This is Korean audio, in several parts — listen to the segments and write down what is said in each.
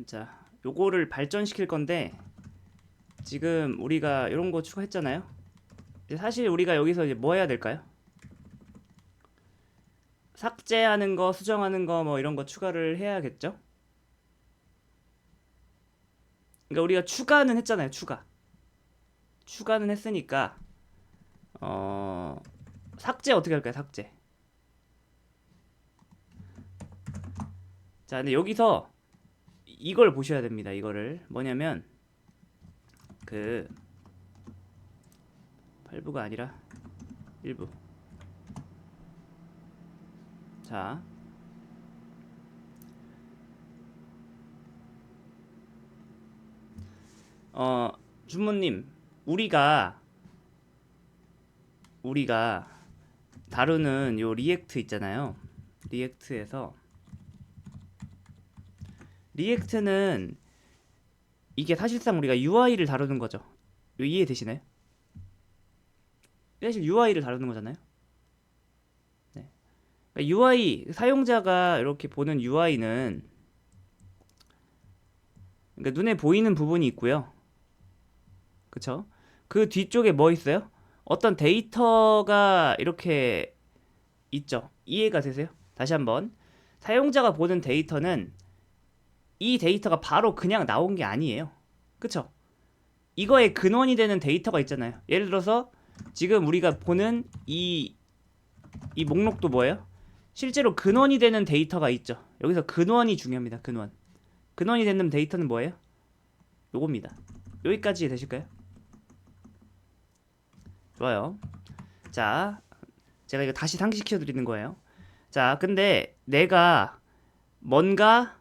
자, 요거를 발전시킬 건데 지금 우리가 이런 거 추가했잖아요. 사실 우리가 여기서 이제 뭐 해야 될까요? 삭제하는 거, 수정하는 거 뭐 이런 거 추가를 해야겠죠? 그러니까 우리가 추가는 했잖아요. 추가는 했으니까 어 삭제 어떻게 할까요? 삭제. 자, 근데 여기서 이걸 보셔야 됩니다. 이거를 뭐냐면 그 8부가 아니라 1부. 자, 주모님, 우리가 다루는 요 리액트 있잖아요. 리액트는 이게 사실상 우리가 UI를 다루는 거죠. 이해되시나요? 사실 UI를 다루는 거잖아요. 네. 그러니까 UI 사용자가 이렇게 보는 UI는 그러니까 눈에 보이는 부분이 있고요. 그쵸? 그 뒤쪽에 뭐 있어요? 어떤 데이터가 이렇게 있죠. 이해가 되세요? 다시 한번. 사용자가 보는 데이터는 이 데이터가 바로 그냥 나온 게 아니에요. 그쵸? 이거의 근원이 되는 데이터가 있잖아요. 예를 들어서 지금 우리가 보는 이 목록도 뭐예요? 실제로 근원이 되는 데이터가 있죠. 여기서 근원이 중요합니다. 근원이 되는 데이터는 뭐예요? 요겁니다. 여기까지 되실까요? 좋아요. 자, 제가 이거 다시 상기시켜 드리는 거예요. 자, 근데 내가 뭔가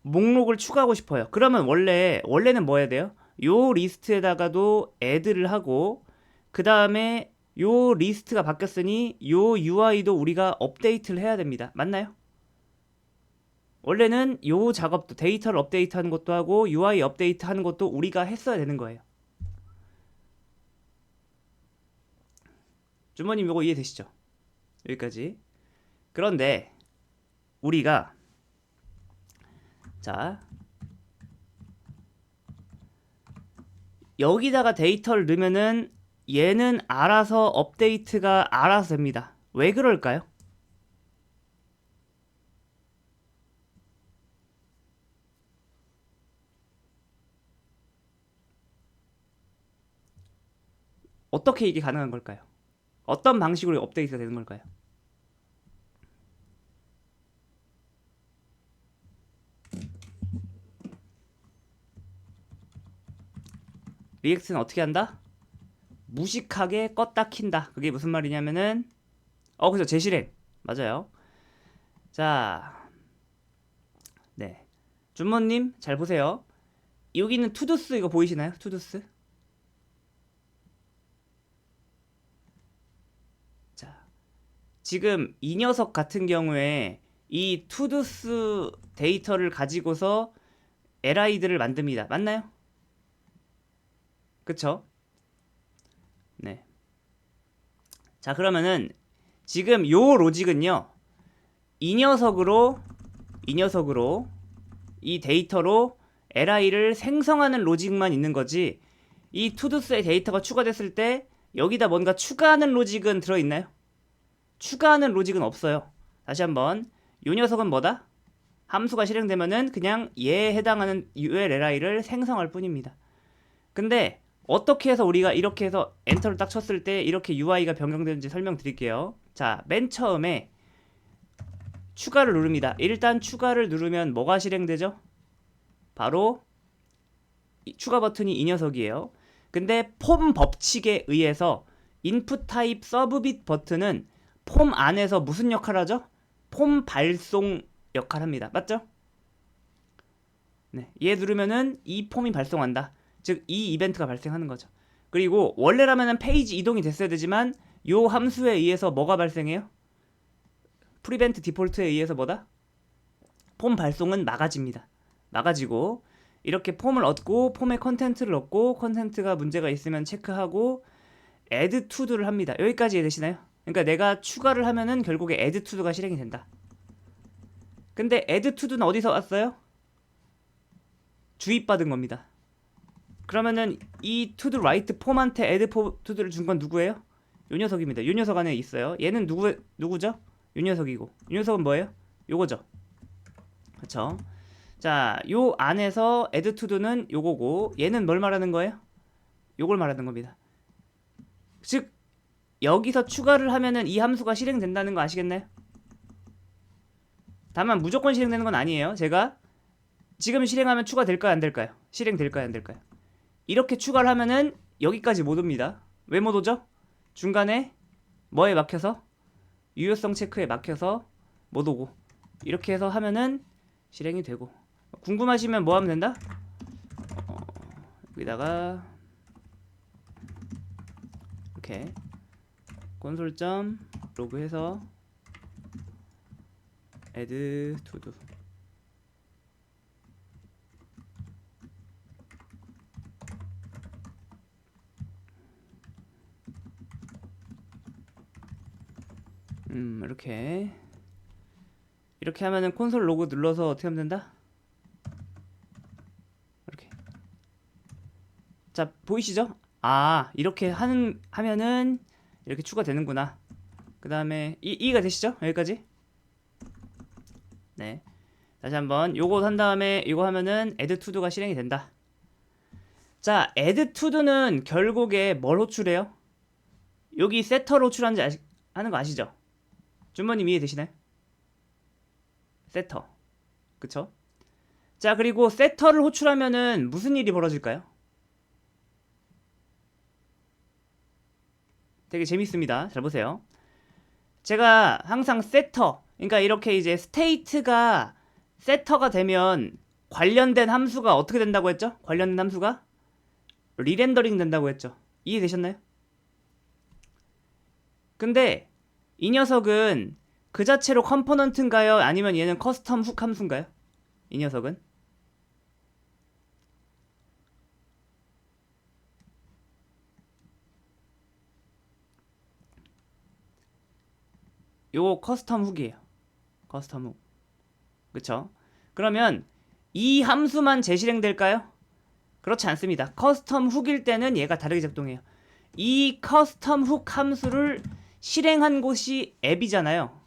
목록을 추가하고 싶어요. 그러면 원래는 뭐 해야 돼요? 요 리스트에다가도 애드를 하고 그 다음에 요 리스트가 바뀌었으니 요 UI도 우리가 업데이트를 해야 됩니다. 맞나요? 원래는 요 작업도 데이터를 업데이트하는 것도 하고 UI 업데이트하는 것도 우리가 했어야 되는 거예요. 주모님 이거 이해되시죠? 여기까지. 그런데 우리가 자 여기다가 데이터를 넣으면은 얘는 알아서 업데이트가 알아서 됩니다. 왜 그럴까요? 어떻게 이게 가능한 걸까요? 어떤 방식으로 업데이트가 되는 걸까요? 리액트는 어떻게 한다? 무식하게 껐다 킨다. 그게 무슨 말이냐면은 그죠. 재실행. 맞아요. 자, 네. 준모님 잘 보세요. 여기는 투두스 이거 보이시나요? 투두스. 자, 지금 이 녀석 같은 경우에 이 투두스 데이터를 가지고서 li들을 만듭니다. 맞나요? 그쵸? 네. 자, 그러면은 지금 요 로직은요. 이 녀석으로 이 데이터로 li를 생성하는 로직만 있는 거지. 이 투두스의 데이터가 추가됐을 때 여기다 뭔가 추가하는 로직은 들어있나요? 추가하는 로직은 없어요. 다시 한번 요 녀석은 뭐다? 함수가 실행되면은 그냥 얘에 해당하는 ULLI를 생성할 뿐입니다. 근데 어떻게 해서 우리가 이렇게 해서 엔터를 딱 쳤을 때 이렇게 UI가 변경되는지 설명드릴게요. 자, 맨 처음에 추가를 누릅니다. 일단 추가를 누르면 뭐가 실행되죠? 바로 추가 버튼이 이 녀석이에요. 근데 폼 법칙에 의해서 인풋 타입 서브빗 버튼은 폼 안에서 무슨 역할을 하죠? 폼 발송 역할을 합니다. 맞죠? 네, 얘 누르면은 이 폼이 발송한다. 즉 이 이벤트가 발생하는 거죠. 그리고 원래라면은 페이지 이동이 됐어야 되지만 요 함수에 의해서 뭐가 발생해요? 프리벤트 디폴트에 의해서 뭐다? 폼 발송은 막아집니다. 막아지고 이렇게 폼을 얻고 폼에 컨텐트를 얻고 컨텐트가 문제가 있으면 체크하고 add to도를 합니다. 여기까지 이해되시나요? 그러니까 내가 추가를 하면은 결국에 add to가 실행이 된다. 근데 add to는 어디서 왔어요? 주입받은 겁니다. 그러면은 이 투두 라이트 폼한테 애드 투두를 준 건 누구예요? 요 녀석입니다. 요 녀석 안에 있어요. 얘는 누구죠? 요 녀석이고, 요 녀석은 뭐예요? 요거죠. 그쵸? 자, 요 안에서 애드 투두는 요거고, 얘는 뭘 말하는 거예요? 요걸 말하는 겁니다. 즉 여기서 추가를 하면은 이 함수가 실행된다는 거 아시겠나요? 다만 무조건 실행되는 건 아니에요. 제가 지금 실행하면 추가될까요? 안 될까요? 실행될까요? 안 될까요? 이렇게 추가를 하면은 여기까지 못 옵니다. 왜 못 오죠? 중간에 뭐에 막혀서? 유효성 체크에 막혀서 못 오고, 이렇게 해서 하면은 실행이 되고. 궁금하시면 뭐 하면 된다? 여기다가 이렇게 콘솔.로그 해서 add to do 이렇게 하면은 콘솔 로그 눌러서 어떻게 하면 된다? 이렇게. 자, 보이시죠? 아, 이렇게 하면은 이렇게 추가되는구나. 그 다음에 이해가 되시죠? 여기까지? 네. 다시 한번 요거 한 다음에 이거 하면은 add to do가 실행이 된다. 자, add to do는 결국에 뭘 호출해요? 여기 세터를 호출하는 거 아시죠? 준모님 이해되시나요? 세터. 그쵸? 자, 그리고 세터를 호출하면은 무슨 일이 벌어질까요? 되게 재밌습니다. 잘 보세요. 제가 항상 세터, 그러니까 이렇게 이제 스테이트가 세터가 되면 관련된 함수가 어떻게 된다고 했죠? 관련된 함수가 리렌더링 된다고 했죠. 이해되셨나요? 근데 이 녀석은 그 자체로 컴포넌트인가요? 아니면 얘는 커스텀 훅 함수인가요? 이 녀석은? 요거 커스텀 훅이에요. 커스텀 훅. 그쵸? 그러면 이 함수만 재실행될까요? 그렇지 않습니다. 커스텀 훅일 때는 얘가 다르게 작동해요. 이 커스텀 훅 함수를 실행한 곳이 앱이잖아요.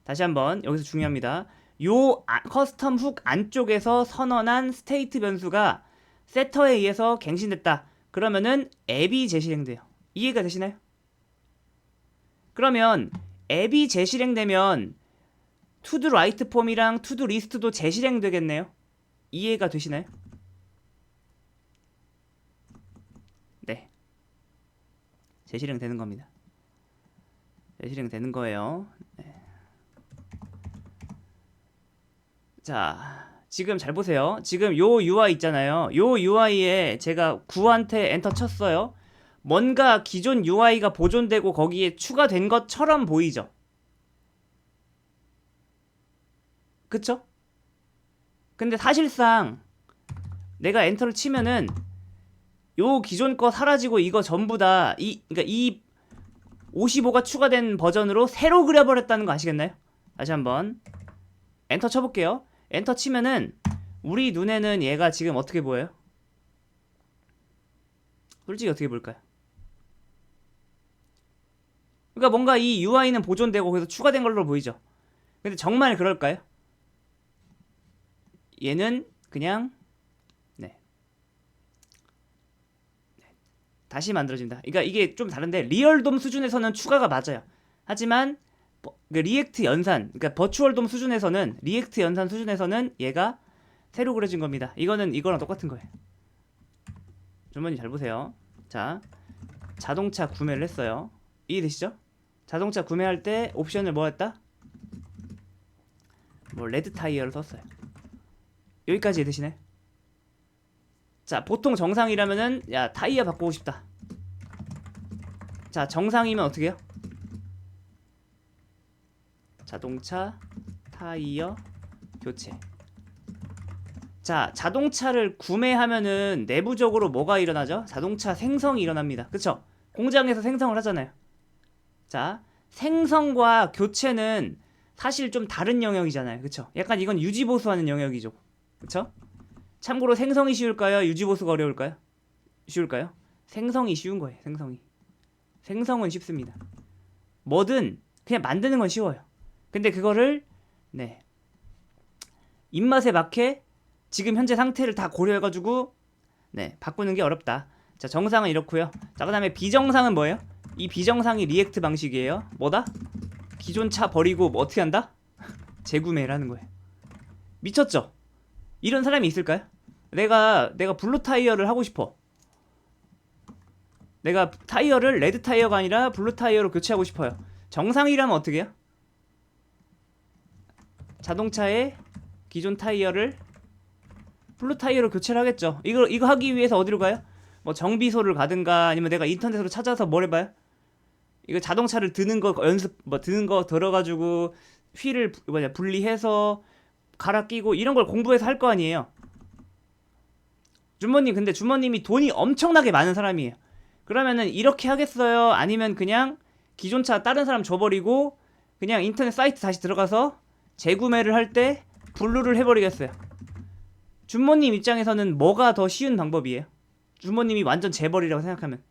다시 한번 여기서 중요합니다. 요 커스텀 훅 안쪽에서 선언한 스테이트 변수가 세터에 의해서 갱신됐다. 그러면은 앱이 재실행돼요. 이해가 되시나요? 그러면 앱이 재실행되면 투두 라이트 폼이랑 투두 리스트도 재실행되겠네요. 이해가 되시나요? 네. 재실행되는 겁니다. 재실행되는 거예요. 네. 자, 지금 잘 보세요. 지금 요 UI 있잖아요. 요 UI에 제가 구한테 엔터 쳤어요. 뭔가 기존 UI가 보존되고 거기에 추가된 것처럼 보이죠? 그쵸? 근데 사실상 내가 엔터를 치면은 요 기존 거 사라지고 이거 전부 다 그러니까 이 55가 추가된 버전으로 새로 그려버렸다는 거 아시겠나요? 다시 한번 엔터 쳐볼게요. 엔터 치면은 우리 눈에는 얘가 지금 어떻게 보여요? 솔직히 어떻게 볼까요? 그러니까 뭔가 이 UI는 보존되고 거기서 추가된 걸로 보이죠. 근데 정말 그럴까요? 얘는 그냥 다시 만들어진다. 그러니까 이게 좀 다른데 리얼돔 수준에서는 추가가 맞아요. 하지만 리액트 연산, 그러니까 버추얼돔 수준에서는 리액트 연산 수준에서는 얘가 새로 그려진 겁니다. 이거랑 똑같은 거예요. 주머니 잘 보세요. 자, 자동차 구매를 했어요. 이해되시죠? 자동차 구매할 때 옵션을 뭐 했다? 뭐 레드 타이어를 썼어요. 여기까지 이해되시나요? 자, 보통 정상이라면은 야, 타이어 바꾸고 싶다. 자, 정상이면 어떻게 해요? 자동차 타이어 교체. 자, 자동차를 구매하면은 내부적으로 뭐가 일어나죠? 자동차 생성이 일어납니다. 그쵸? 공장에서 생성을 하잖아요. 자, 생성과 교체는 사실 좀 다른 영역이잖아요. 그쵸? 약간 이건 유지보수하는 영역이죠. 그쵸? 참고로 생성이 쉬울까요? 유지보수가 어려울까요? 쉬울까요? 생성이 쉬운 거예요. 생성은 쉽습니다. 뭐든 그냥 만드는 건 쉬워요. 근데 그거를 네 입맛에 맞게 지금 현재 상태를 다 고려해가지고 네 바꾸는 게 어렵다. 자, 정상은 이렇고요. 자, 그 다음에 비정상은 뭐예요? 이 비정상이 리액트 방식이에요. 뭐다? 기존 차 버리고 뭐 어떻게 한다? 재구매를 하는 거예요. 미쳤죠? 이런 사람이 있을까요? 내가 블루 타이어를 하고 싶어. 내가 타이어를 레드 타이어가 아니라 블루 타이어로 교체하고 싶어요. 정상이라면 어떻게 해요? 자동차의 기존 타이어를 블루 타이어로 교체를 하겠죠. 이거 하기 위해서 어디로 가요? 뭐 정비소를 가든가 아니면 내가 인터넷으로 찾아서 뭘 해봐요? 이거 자동차를 드는 거 연습 드는 거 들어가지고 휠을 분리해서 갈아 끼고 이런 걸 공부해서 할 거 아니에요. 주모님, 근데 주모님이 돈이 엄청나게 많은 사람이에요. 그러면은 이렇게 하겠어요? 아니면 그냥 기존 차 다른 사람 줘버리고 그냥 인터넷 사이트 다시 들어가서 재구매를 할 때 분류를 해버리겠어요? 주모님 입장에서는 뭐가 더 쉬운 방법이에요? 주모님이 완전 재벌이라고 생각하면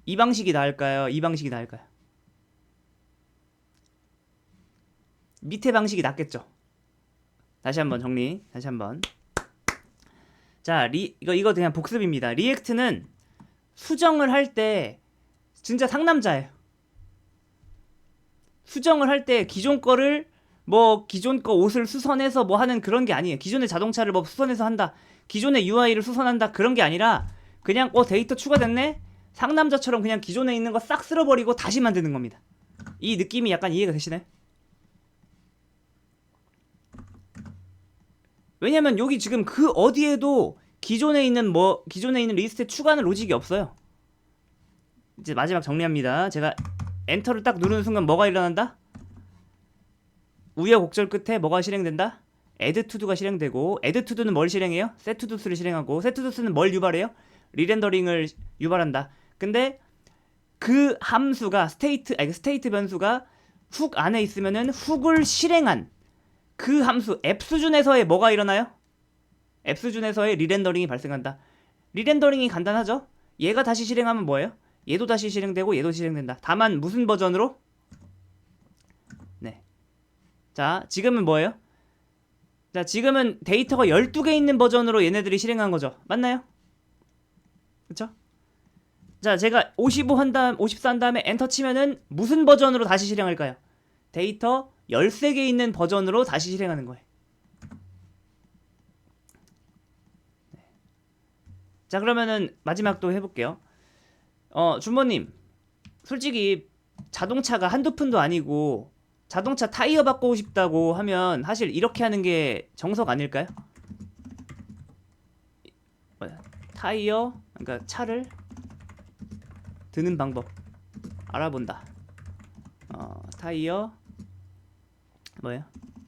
이 방식이 나을까요? 이 방식이 나을까요? 밑에 방식이 낫겠죠. 다시 한번 정리. 다시 한번. 자, 이거 그냥 복습입니다. 리액트는 수정을 할 때 진짜 상남자예요. 수정을 할 때 기존 거를 뭐 기존 거 옷을 수선해서 뭐 하는 그런 게 아니에요. 기존의 자동차를 뭐 수선해서 한다. 기존의 UI를 수선한다. 그런 게 아니라 그냥 데이터 추가됐네. 상남자처럼 그냥 기존에 있는 거 싹 쓸어버리고 다시 만드는 겁니다. 이 느낌이 약간 이해가 되시나요? 왜냐면 여기 지금 그 어디에도 기존에 있는 리스트에 추가하는 로직이 없어요. 이제 마지막 정리합니다. 제가 엔터를 딱 누르는 순간 뭐가 일어난다? 우여곡절 끝에 뭐가 실행된다? add to도가 실행되고, add to도는 뭘 실행해요? set to도를 실행하고, set to도는 뭘 유발해요? 리렌더링을 유발한다. 근데 그 함수가 스테이트 변수가 훅 안에 있으면은 훅을 실행한 그 함수 앱 수준에서의 뭐가 일어나요? 앱 수준에서의 리렌더링이 발생한다. 리렌더링이 간단하죠? 얘가 다시 실행하면 뭐예요? 얘도 다시 실행되고 얘도 실행된다. 다만 무슨 버전으로? 네. 자, 지금은 뭐예요? 자, 지금은 데이터가 12개 있는 버전으로 얘네들이 실행한 거죠. 맞나요? 그쵸? 자, 제가 54 한 다음에 엔터 치면은 무슨 버전으로 다시 실행할까요? 데이터 13개 있는 버전으로 다시 실행하는 거예요. 네. 자, 그러면은 마지막 또 해볼게요. 준모님, 솔직히 자동차가 한두 푼도 아니고 자동차 타이어 바꾸고 싶다고 하면 사실 이렇게 하는 게 정석 아닐까요? 타이어, 그러니까 차를 드는 방법 알아본다. 타이어 뭐예요?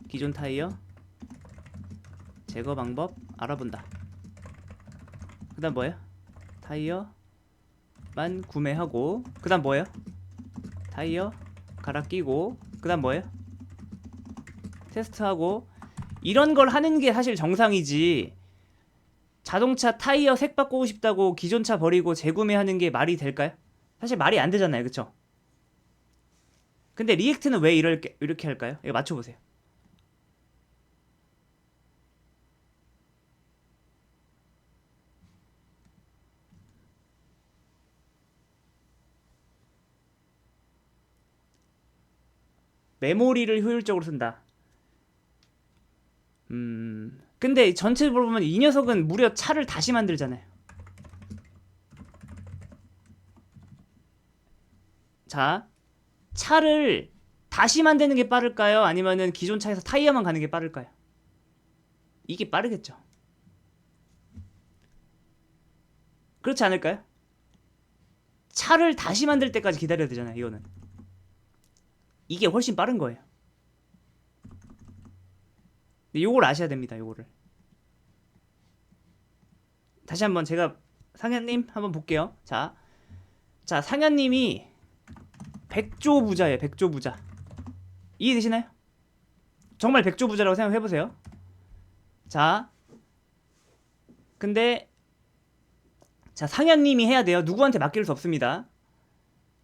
기존 타이어 제거 방법 알아본다. 그 다음 뭐예요? 타이어만 구매하고, 그 다음 뭐예요? 타이어 갈아 끼고, 그 다음 뭐예요? 테스트하고. 이런 걸 하는 게 사실 정상이지, 자동차 타이어 색 바꾸고 싶다고 기존 차 버리고 재구매하는 게 말이 될까요? 사실 말이 안 되잖아요. 그쵸? 근데 리액트는 왜 이렇게 할까요? 이거 맞춰보세요. 메모리를 효율적으로 쓴다. 근데 전체적으로 보면 이 녀석은 무려 차를 다시 만들잖아요. 자, 차를 다시 만드는 게 빠를까요? 아니면은 기존 차에서 타이어만 가는 게 빠를까요? 이게 빠르겠죠. 그렇지 않을까요? 차를 다시 만들 때까지 기다려야 되잖아요. 이거는 이게 훨씬 빠른 거예요. 근데 요걸 아셔야 됩니다. 요거를 다시 한번 제가 상현님 한번 볼게요. 자, 상현님이 백조 부자예요. 백조 부자. 이해되시나요? 정말 백조 부자라고 생각해보세요. 자, 근데 자, 상현님이 해야 돼요. 누구한테 맡길 수 없습니다.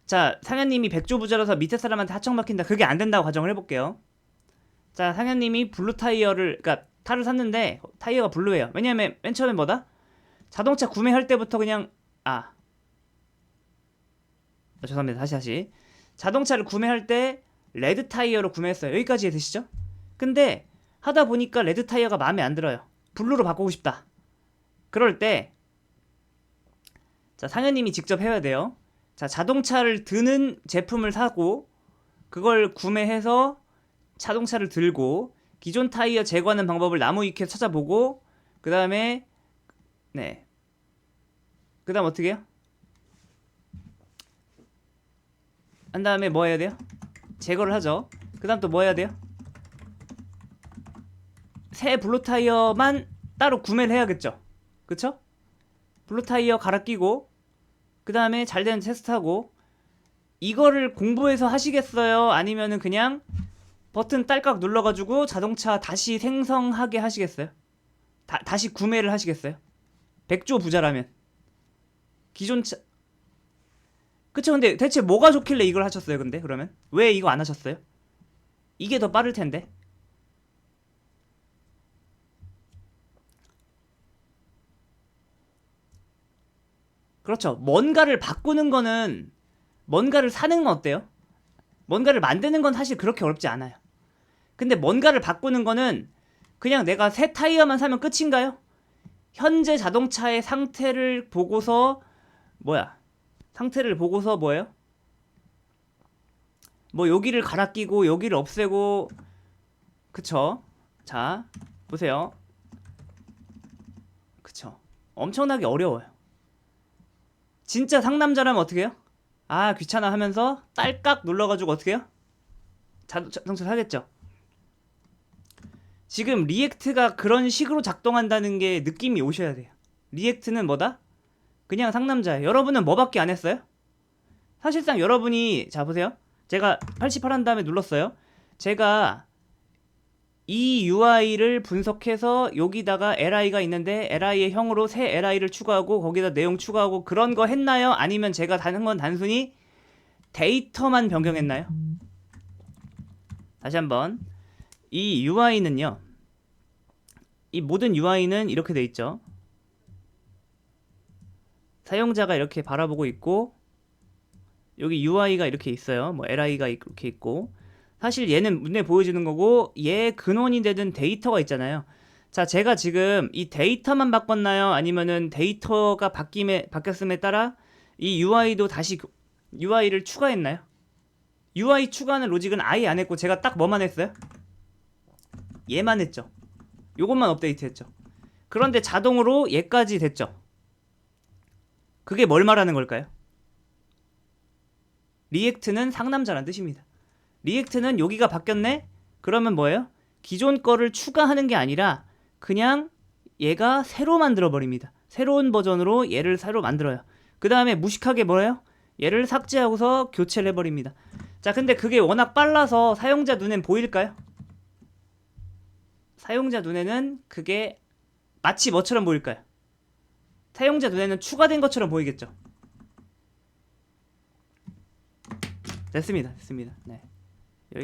자, 상현님이 백조부자라서 밑에 사람한테 하청 맡긴다. 그게 안 된다고 가정을 해볼게요. 자, 상현님이 블루 타이어를, 그러니까 타를 샀는데 타이어가 블루예요. 왜냐면 맨 처음에 뭐다? 자동차 구매할 때부터 그냥 죄송합니다. 다시. 자동차를 구매할 때 레드 타이어로 구매했어요. 여기까지 되시죠? 근데 하다 보니까 레드 타이어가 마음에 안 들어요. 블루로 바꾸고 싶다. 그럴 때 자, 상현님이 직접 해야 돼요. 자, 자동차를 드는 제품을 사고 그걸 구매해서 자동차를 들고 기존 타이어 제거하는 방법을 나무 위키에서 찾아보고 그 다음에 그 다음 어떻게 해요? 한 다음에 뭐 해야 돼요? 제거를 하죠. 그 다음 또 뭐 해야 돼요? 새 블루 타이어만 따로 구매를 해야겠죠. 그쵸? 블루 타이어 갈아 끼고 그 다음에 잘 되는 테스트하고 이거를 공부해서 하시겠어요? 아니면은 그냥 버튼 딸깍 눌러가지고 자동차 다시 생성하게 하시겠어요? 다시 구매를 하시겠어요? 백조 부자라면 기존 차 그쵸. 근데 대체 뭐가 좋길래 이걸 하셨어요? 근데 그러면 왜 이거 안 하셨어요? 이게 더 빠를 텐데. 그렇죠. 뭔가를 바꾸는 거는 뭔가를 사는 건 어때요? 뭔가를 만드는 건 사실 그렇게 어렵지 않아요. 근데 뭔가를 바꾸는 거는 그냥 내가 새 타이어만 사면 끝인가요? 현재 자동차의 상태를 보고서 상태를 보고서 뭐예요? 뭐 여기를 갈아 끼고 여기를 없애고 그쵸? 자, 보세요. 그쵸? 엄청나게 어려워요. 진짜 상남자라면 어떻게 해요? 귀찮아 하면서 딸깍 눌러가지고 어떻게 해요? 자동차 사겠죠? 지금 리액트가 그런 식으로 작동한다는 게 느낌이 오셔야 돼요. 리액트는 뭐다? 그냥 상남자예요. 여러분은 뭐밖에 안 했어요? 사실상 여러분이 자 보세요. 제가 88 한 다음에 눌렀어요. 제가 이 UI를 분석해서 여기다가 LI가 있는데 LI의 형으로 새 LI를 추가하고 거기다 내용 추가하고 그런 거 했나요? 아니면 제가 하는 건 단순히 데이터만 변경했나요? 다시 한번 이 UI는요. 이 모든 UI는 이렇게 돼 있죠. 사용자가 이렇게 바라보고 있고 여기 UI가 이렇게 있어요. 뭐 LI가 이렇게 있고 사실 얘는 눈에 보여주는 거고 얘 근원이 되는 데이터가 있잖아요. 자, 제가 지금 이 데이터만 바꿨나요? 아니면은 데이터가 바뀌었음에 따라 이 UI도 다시 UI를 추가했나요? UI 추가하는 로직은 아예 안 했고 제가 딱 뭐만 했어요? 얘만 했죠. 요것만 업데이트했죠. 그런데 자동으로 얘까지 됐죠. 그게 뭘 말하는 걸까요? 리액트는 상남자란 뜻입니다. 리액트는 여기가 바뀌었네? 그러면 뭐예요? 기존 거를 추가하는 게 아니라 그냥 얘가 새로 만들어 버립니다. 새로운 버전으로 얘를 새로 만들어요. 그 다음에 무식하게 뭐예요? 얘를 삭제하고서 교체를 해버립니다. 자, 근데 그게 워낙 빨라서 사용자 눈엔 보일까요? 사용자 눈에는 그게 마치 뭐처럼 보일까요? 사용자 눈에는 추가된 것처럼 보이겠죠? 됐습니다. 네.